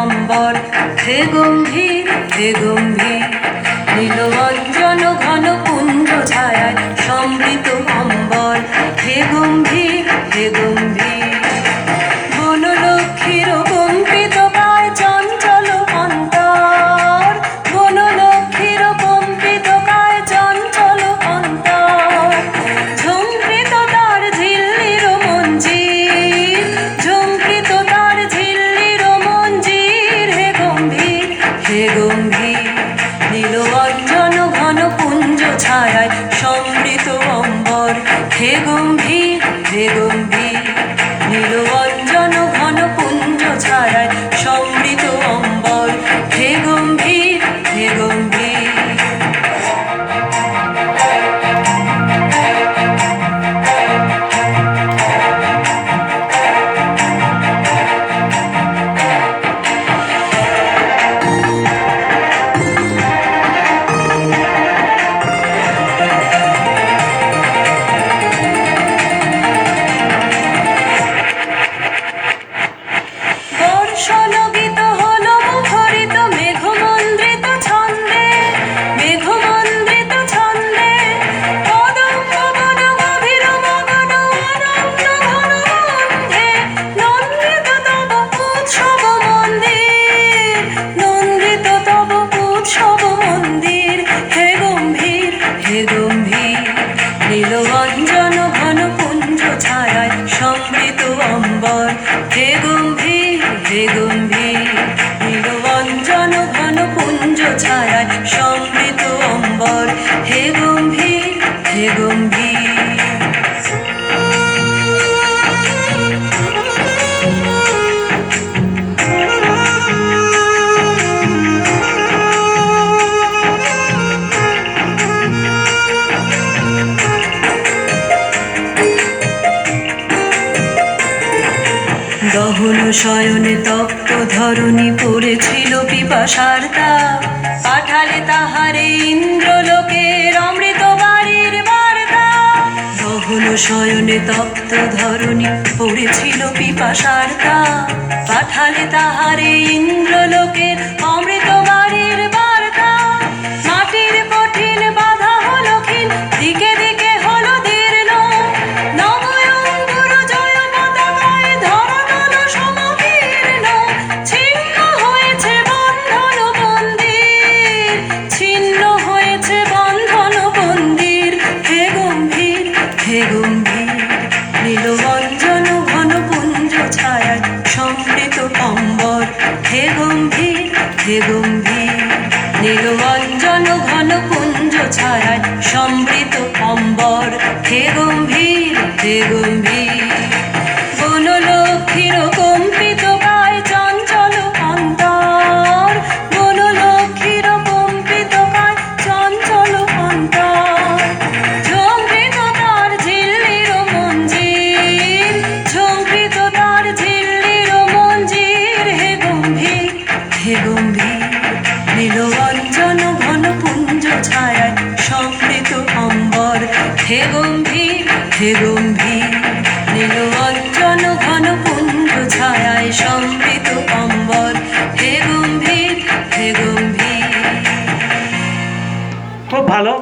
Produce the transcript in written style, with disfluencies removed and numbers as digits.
অম্বর, হে গম্ভীর হে গম্ভীর। নীলবঞ্জন ঘন পুঞ্জ ছায়ায় সমৃত অম্বর, হে গম্ভীর হে গম্ভীর। বনলক্ষ্মীর কম্পিত কায় চঞ্চল অন্তর, বনলক্ষ্মীর কম্পিত কায় চঞ্চল অন্তর। ঝঙ্কৃত তার ঝিল্লির মঞ্জির, ঝঙ্কৃত তার ঝিল্লির মঞ্জির, হে গম্ভীর হে গম্ভীর। নীলবঞ্জন ঘন পুঞ্জ ছায়ায় সমৃত অম্বর, হে গম্ভীর হে গম্ভীর। নীলবঞ্জন ঘন পুঞ্জ ছায়ায় সমৃত অম্বর, হে গম্ভীর হে গম্ভীর। বর্ষণগীত হলো মুখরিত মেঘমন্দ্রিত ছন্দে, মেঘমন্দ্রিত ছন্দে। কদম্ব বন গভীর মগন অনন্ত ঘন গন্ধে, নন্দিত তব উৎসব মন্দির, নন্দিত তব উৎসব মন্দির, হে গম্ভীর হে গম্ভীর। নীলবঞ্জন ঘন পুঞ্জ ছায়ায় সমৃত অম্বর, হে গম্ভীর হে গম্ভীর। নীলবঞ্জন ঘন পুঞ্জ ছায়ায় সমৃত অম্বর, হে গম্ভীর হে গম্ভীর। দহন শয়নে তপ্ত ধরণী পড়েছিল পিপাসার তাপ, পাঠালে তাহারে ইন্দ্রলোকের অমৃত বাড়ির বার্তা। দহন শয়নে তপ্ত ধরণী পড়েছিল পিপাসার তাপ, পাঠালে তাহারে ইন্দ্রলোকের অমৃত বাড়ির বার্তা। মাটির কঠিন বাধা হলো ক্ষীণ, দিকে দিকে হলো দীর্ণ, নবয়ঙ্গুর জয় পতাকায় ধরাতল সমকীর্ণ। ছিন্ন হয়েছে বন্ধন বন্দির, ছিন্ন হয়েছে বন্ধন বন্দির, হে গম্ভীর হে গম্ভীর। নীলবঞ্জন ঘন পুঞ্জ ছায়ায় সমৃত অম্বর, হে গম্ভীর হে গম্ভীর। নীলবঞ্জন ঘন পুঞ্জ ছায়ায় সমৃত অম্বর, হে গম্ভীর হে গম্ভীর। বনলক্ষ্মীর কম্পিত কায় চঞ্চল অন্তর, বনলক্ষ্মীর কম্পিত কায় চঞ্চল অন্তর। ঝঙ্কৃত তার ঝিল্লির মঞ্জির, ঝঙ্কৃত তার ঝিল্লির মঞ্জির, হে গম্ভীর হে গম্ভীর। নীলবঞ্জন ঘন পুঞ্জ ছায়ায় সমৃত অম্বর, হে গম্ভীর হে গম্ভীর। নীলবঞ্জন ঘন পুঞ্জ ছায়ায় সমৃত অম্বর, হে গম্ভীর হে গম্ভীর। খুব ভালো।